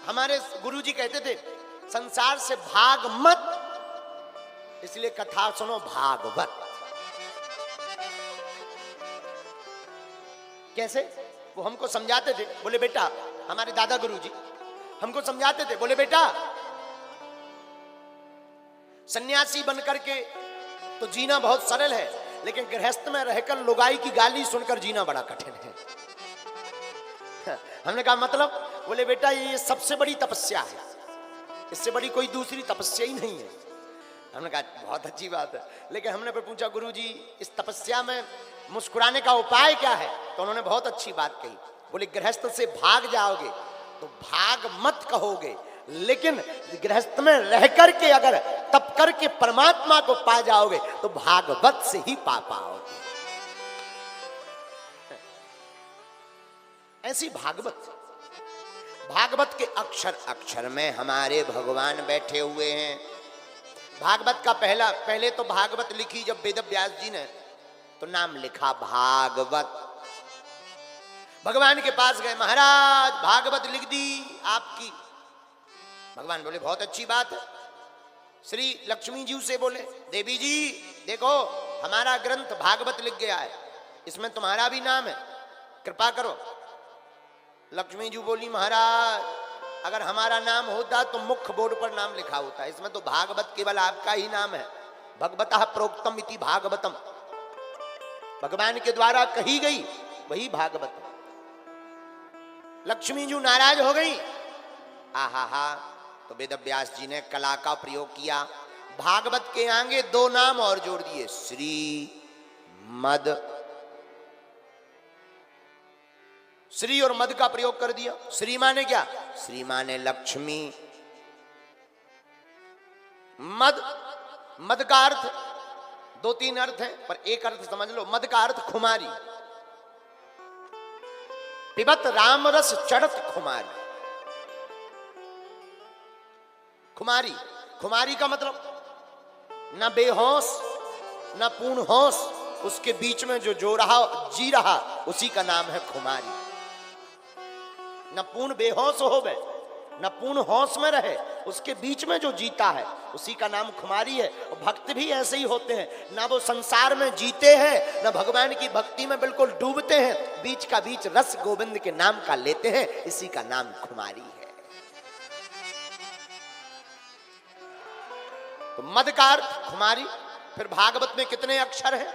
हमारे गुरुजी कहते थे संसार से भाग मत, इसलिए कथा सुनो भागवत। कैसे? वो हमको समझाते थे, बोले बेटा, हमारे दादा गुरुजी हमको समझाते थे, बोले बेटा सन्यासी बनकर के तो जीना बहुत सरल है, लेकिन गृहस्थ में रहकर लुगाई की गाली सुनकर जीना बड़ा कठिन है। हमने कहा मतलब? बोले बेटा ये सबसे बड़ी तपस्या है, इससे बड़ी कोई दूसरी तपस्या ही नहीं है। हमने कहा बहुत अच्छी बात है, लेकिन हमने फिर पूछा गुरुजी इस तपस्या में मुस्कुराने का उपाय क्या है? तो उन्होंने बहुत अच्छी बात कही, बोले गृहस्थ से भाग जाओगे तो भाग मत कहोगे, लेकिन गृहस्थ में रह करके अगर तप करके परमात्मा को पा जाओगे तो भागवत से ही पा पाओगे। ऐसी भागवत, भागवत के अक्षर अक्षर में हमारे भगवान बैठे हुए हैं। भागवत का पहले तो भागवत लिखी जब वेद व्यास जी ने, तो नाम लिखा भागवत। भगवान के पास गए, महाराज भागवत लिख दी आपकी। भगवान बोले बहुत अच्छी बात है। श्री लक्ष्मी जी से बोले देवी जी देखो हमारा ग्रंथ भागवत लिख गया है, इसमें तुम्हारा भी नाम है, कृपा करो। लक्ष्मी जी बोली महाराज अगर हमारा नाम होता तो मुख्य बोर्ड पर नाम लिखा होता, इसमें तो भागवत केवल आपका ही नाम है। भगवतः प्रोक्तम इति भागवतम, भगवान के द्वारा कही गई वही भागवत है। लक्ष्मी जी नाराज हो गई। आहा, तो वेद व्यास जी ने कला का प्रयोग किया, भागवत के आगे दो नाम और जोड़ दिए, श्री मद। श्री और मद का प्रयोग कर दिया। श्री माने क्या? श्री माने लक्ष्मी। मद, मद का अर्थ दो तीन अर्थ है, पर एक अर्थ समझ लो, मद का अर्थ खुमारी। पिबत राम रस चढ़त खुमारी। खुमारी, खुमारी का मतलब न बेहोश न पूर्ण होश, उसके बीच में जो जी रहा उसी का नाम है खुमारी। न पूर्ण बेहोश हो गए न पूर्ण होश में रहे, उसके बीच में जो जीता है उसी का नाम खुमारी है। और भक्त भी ऐसे ही होते हैं, ना वो संसार में जीते हैं न भगवान की भक्ति में बिल्कुल डूबते हैं, बीच का बीच रस गोविंद के नाम का लेते हैं, इसी का नाम खुमारी है। तो मद का अर्थ खुमारी। फिर भागवत में कितने अक्षर हैं?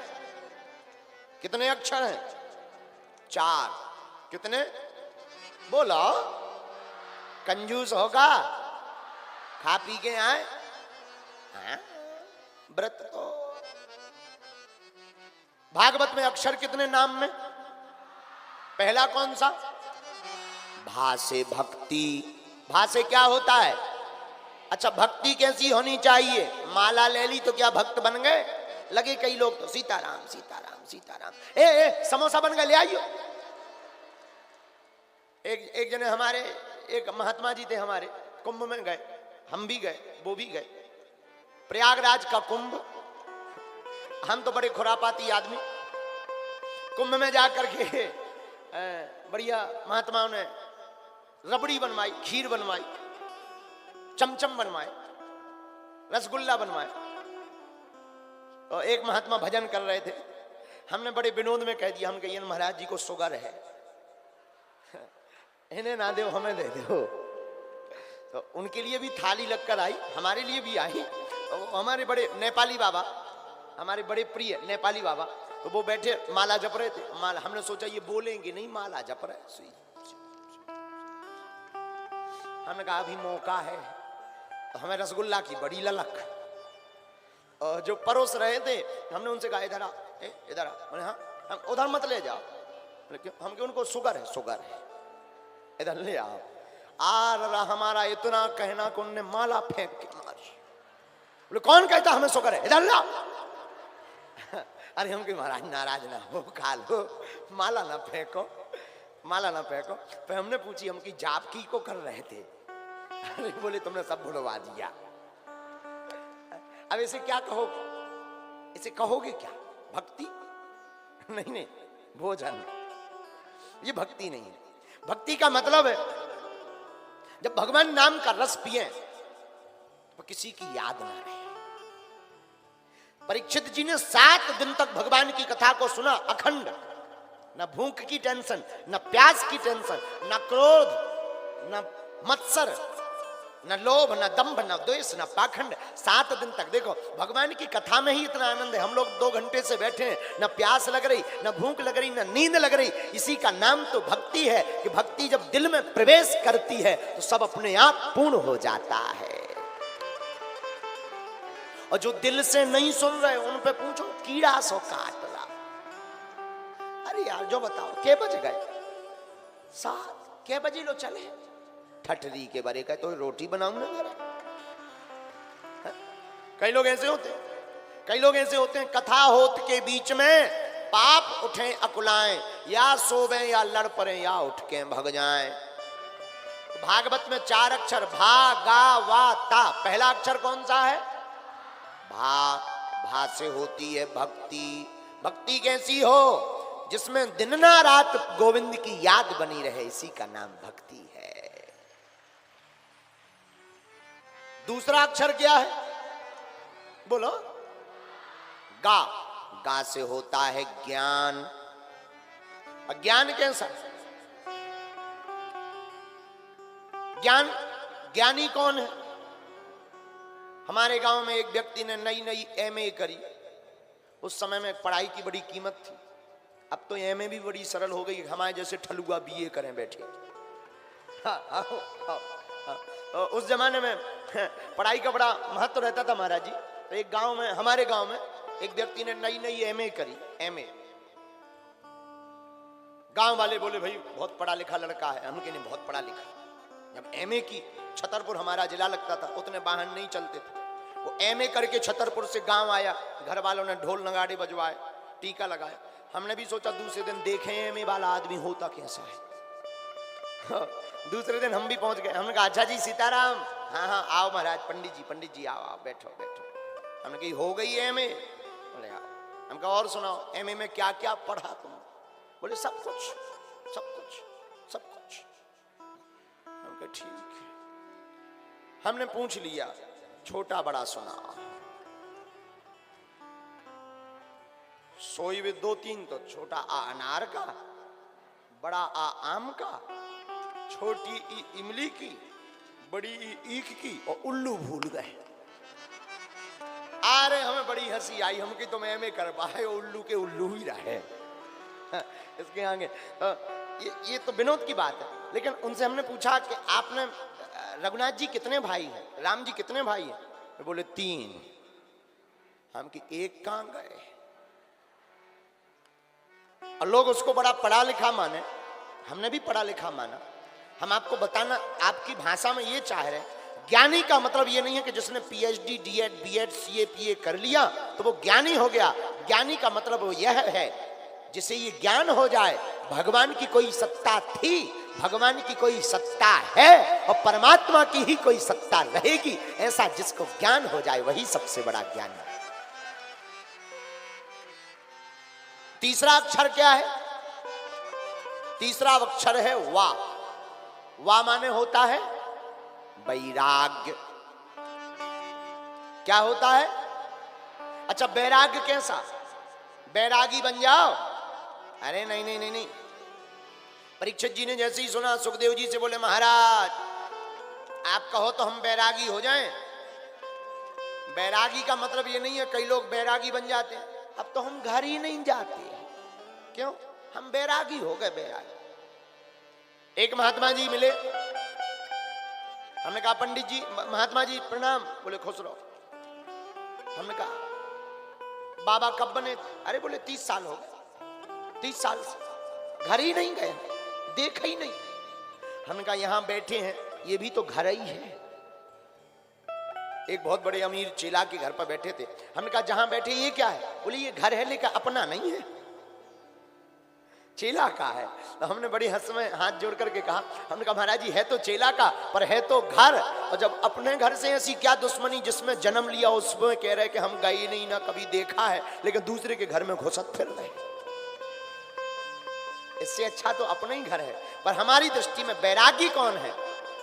कितने अक्षर हैं? 4। कितने? बोलो, कंजूस होगा, खा पी के आए व्रत तो। भागवत में अक्षर कितने नाम में? पहला कौन सा? भा से भक्ति। भा से क्या होता है? अच्छा भक्ति कैसी होनी चाहिए? माला ले ली तो क्या भक्त बन गए? लगे कई लोग तो सीताराम सीताराम सीताराम। ए समोसा बन गए, ले आइयो। एक जने हमारे एक महात्मा जी थे, हमारे कुंभ में गए, हम भी गए, वो भी गए, प्रयागराज का कुंभ। हम तो बड़े खुरापाती आदमी, कुंभ में जाकर के बढ़िया महात्माओं ने रबड़ी बनवाई, खीर बनवाई, चमचम बनवाए, रसगुल्ला बनवाए। और एक महात्मा भजन कर रहे थे, हमने बड़े विनोद में कह दिया, हम कहिए महाराज जी को शुगर है, इन्हें ना दो हमें दे दो। तो उनके लिए भी थाली लगकर आई, हमारे लिए भी आई। तो हमारे बड़े नेपाली बाबा, हमारे बड़े प्रिय नेपाली बाबा, तो वो बैठे माला जप रहे थे। माला, हमने सोचा ये बोलेंगे नहीं, माला जप रहे। हमने कहा अभी मौका है। तो हमें रसगुल्ला की बड़ी ललक, और जो परोस रहे थे हमने उनसे कहा इधर आ, इधर आ। बोले हाँ, हम उधर मत ले जाओ। हम क्यों? उनको शुगर है, शुगर है, इधर ले आओ। रहा हमारा इतना कहना कि उन्होंने माला फेंक के मारी। बोले कौन कहता हमें शुगर है, इधर लाओ। अरे हम कि महाराज नाराज ना हो, खा लो, माला ना फेंको, माला ना फेंको। फिर हमने पूछी, हम की जाप की को कर रहे थे। अरे बोले तुमने सब भुलवा दिया। अब इसे क्या कहोगे? इसे कहोगे क्या? भक्ति? नहीं नहीं, भोजन। ये भक्ति नहीं है। भक्ति का मतलब है जब भगवान नाम का रस पिए तो किसी की याद ना रहे। परीक्षित जी ने 7 दिन तक भगवान की कथा को सुना अखंड, न भूख की टेंशन, न प्यास की टेंशन, न क्रोध, न मत्सर, न लोभ, न दंभ, न द्वेष, न पाखंड। 7 दिन तक देखो भगवान की कथा में ही इतना आनंद है। हम लोग 2 घंटे से बैठे हैं, न प्यास लग रही, न भूख लग रही, न नींद लग रही। इसी का नाम तो भक्ति है कि भक्ति जब दिल में प्रवेश करती है तो सब अपने आप पूर्ण हो जाता है। और जो दिल से नहीं सुन रहे उन पे पूछो, कीड़ा सो काट रहा। अरे यार जो बताओ के बज गए 7, के बजे लो चले ठठरी के बारे का तो रोटी बनाऊंगा जरा। कई लोग ऐसे होते हैं, कई लोग ऐसे होते हैं कथा होत के बीच में पाप उठे अकुलाएं, या सोवे या लड़ पड़े या उठ के भग जाएं। भागवत में 4 अक्षर भा गा वा ता। पहला अक्षर कौन सा है? भा। भा से होती है भक्ति। भक्ति कैसी हो? जिसमें दिन ना रात गोविंद की याद बनी रहे, इसी का नाम भक्ति है। दूसरा अक्षर क्या है? बोलो। गा। गा से होता है ज्ञान। ज्ञान कैसा? ज्ञान, ज्ञानी कौन है? हमारे गांव में एक व्यक्ति ने नई एमए करी। उस समय में पढ़ाई की बड़ी कीमत थी। अब तो एमए भी बड़ी सरल हो गई, हमारे जैसे ठलुआ बीए करें बैठे। उस जमाने में पढ़ाई का बड़ा महत्व रहता था महाराज जी। तो एक गांव में, हमारे गांव में एक व्यक्ति ने नई एमए करी। एमए, गांव वाले बोले भाई बहुत पढ़ा लिखा लड़का है। हम कहने बहुत पढ़ा लिखा। जब एमए की, छतरपुर हमारा जिला लगता था, उतने वाहन नहीं चलते थे। वो एमए करके छतरपुर से गांव आया, घर वालों ने ढोल नगाड़े बजवाए, टीका लगाया। हमने भी सोचा दूसरे दिन देखें एमए वाला आदमी होता कैसा है। दूसरे दिन हम भी पहुंच गए। हमने कहा अच्छा जी सीताराम। हाँ हाँ आओ महाराज। पंडित जी आओ आओ बैठो बैठो। हमने कही हो गई एमए? बोले आओ। हम कहा और सुनाओ एमए में क्या क्या पढ़ा तुम? बोले सब कुछ सब कुछ सब कुछ। हम कहा ठीक है। हमने पूछ लिया छोटा बड़ा सुना। सोई में 2-3 तो छोटा आ अनार का, बड़ा आ आम का, छोटी ई इमली की, बड़ी ई ईख की, और उल्लू भूल गए। अरे हमें बड़ी हंसी आई। हम की तो मैं एमए कर पाए, उल्लू के उल्लू ही रहे। इसके आगे ये तो विनोद की बात है। लेकिन उनसे हमने पूछा कि आपने रघुनाथ जी कितने भाई हैं, राम जी कितने भाई हैं? बोले 3। हम की एक कहां गए? और लोग उसको बड़ा पढ़ा लिखा माने। हमने भी पढ़ा लिखा माना। हम आपको बताना, आपकी भाषा में ये चाह रहे, ज्ञानी का मतलब ये नहीं है कि जिसने पीएचडी, डीएड, बीएड, सीए, पीए कर लिया तो वो ज्ञानी हो गया। ज्ञानी का मतलब वो यह है जिसे ये ज्ञान हो जाए भगवान की कोई सत्ता थी, भगवान की कोई सत्ता है और परमात्मा की ही कोई सत्ता रहेगी, ऐसा जिसको ज्ञान हो जाए वही सबसे बड़ा ज्ञान है। तीसरा अक्षर क्या है? तीसरा अक्षर है वा। वा माने होता है वैराग्य। क्या होता है? अच्छा वैराग्य कैसा? बैरागी बन जाओ? अरे नहीं नहीं नहीं नहीं। परीक्षित जी ने जैसे ही सुना सुखदेव जी से बोले महाराज आप कहो तो हम बैरागी हो जाएं। बैरागी का मतलब ये नहीं है कई लोग बैरागी बन जाते हैं। अब तो हम घर ही नहीं जाते। क्यों? हम बैरागी हो गए। बैरागी। एक महात्मा जी मिले। हमने कहा पंडित जी, महात्मा जी प्रणाम। बोले खुश रहो। हमने कहा बाबा कब बने? अरे बोले 30 साल हो गए। 30 साल से घर ही नहीं गए, देखा ही नहीं। हमने कहा यहां बैठे हैं ये भी तो घर ही है। एक बहुत बड़े अमीर चेला के घर पर बैठे थे। हमने कहा जहां बैठे ये क्या है? बोले ये घर है लेकिन अपना नहीं है, चेला का है। तो हमने बड़ी हंस में हाथ जोड़ करके कहा, हमने कहा महाराज जी है तो चेला का पर है तो घर। और जब अपने घर से ऐसी क्या दुश्मनी जिसमें जन्म लिया उसमें कह रहे कि हम गए नहीं ना कभी देखा है, लेकिन दूसरे के घर में घुसत फिर रहे। इससे अच्छा तो अपना ही घर है। पर हमारी दृष्टि में बैरागी कौन है?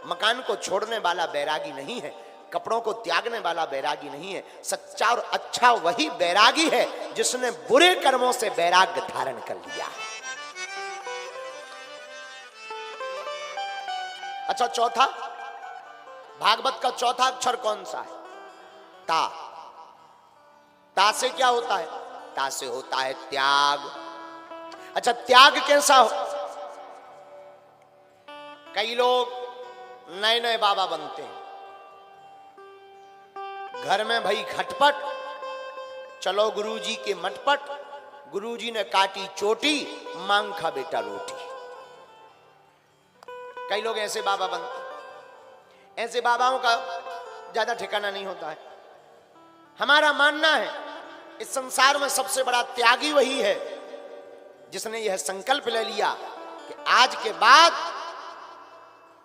मकान को छोड़ने वाला बैरागी नहीं है, कपड़ों को त्यागने वाला बैरागी नहीं है। सच्चा और अच्छा वही बैरागी है जिसने बुरे कर्मों से बैराग्य धारण कर लिया है। अच्छा, चौथा, भागवत का चौथा अक्षर कौन सा है? ता। ता से क्या होता है? ता से होता है त्याग। अच्छा, त्याग कैसा हो? कई लोग नए नए बाबा बनते हैं, घर में भाई खटपट, चलो गुरुजी के मटपट, गुरुजी ने काटी चोटी, मांग खा बेटा रोटी। कई लोग ऐसे बाबा बनते हैं। ऐसे बाबाओं का ज्यादा ठिकाना नहीं होता है। हमारा मानना है इस संसार में सबसे बड़ा त्यागी वही है जिसने यह संकल्प ले लिया कि आज के बाद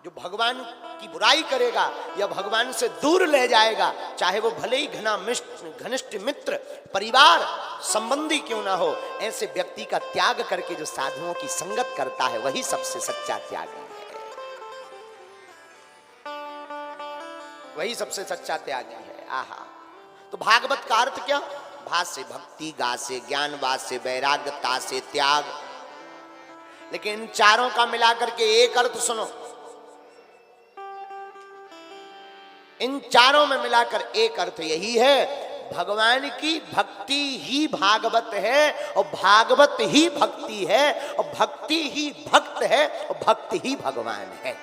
जो भगवान की बुराई करेगा या भगवान से दूर ले जाएगा, चाहे वो भले ही घनिष्ठ मित्र, परिवार, संबंधी क्यों ना हो, ऐसे व्यक्ति का त्याग करके जो साधुओं की संगत करता है वही सबसे सच्चा त्यागी है। वही सबसे सच्चा त्यागी है। आहा। तो भागवत का अर्थ क्या? भा से भक्ति, गा से ज्ञान, वा से वैराग्य, ता से त्याग। लेकिन इन चारों का मिलाकर के एक अर्थ सुनो, इन चारों में मिलाकर एक अर्थ यही है, भगवान की भक्ति ही भागवत है और भागवत ही भक्ति है और भक्ति ही भक्त है और भक्त ही भगवान है।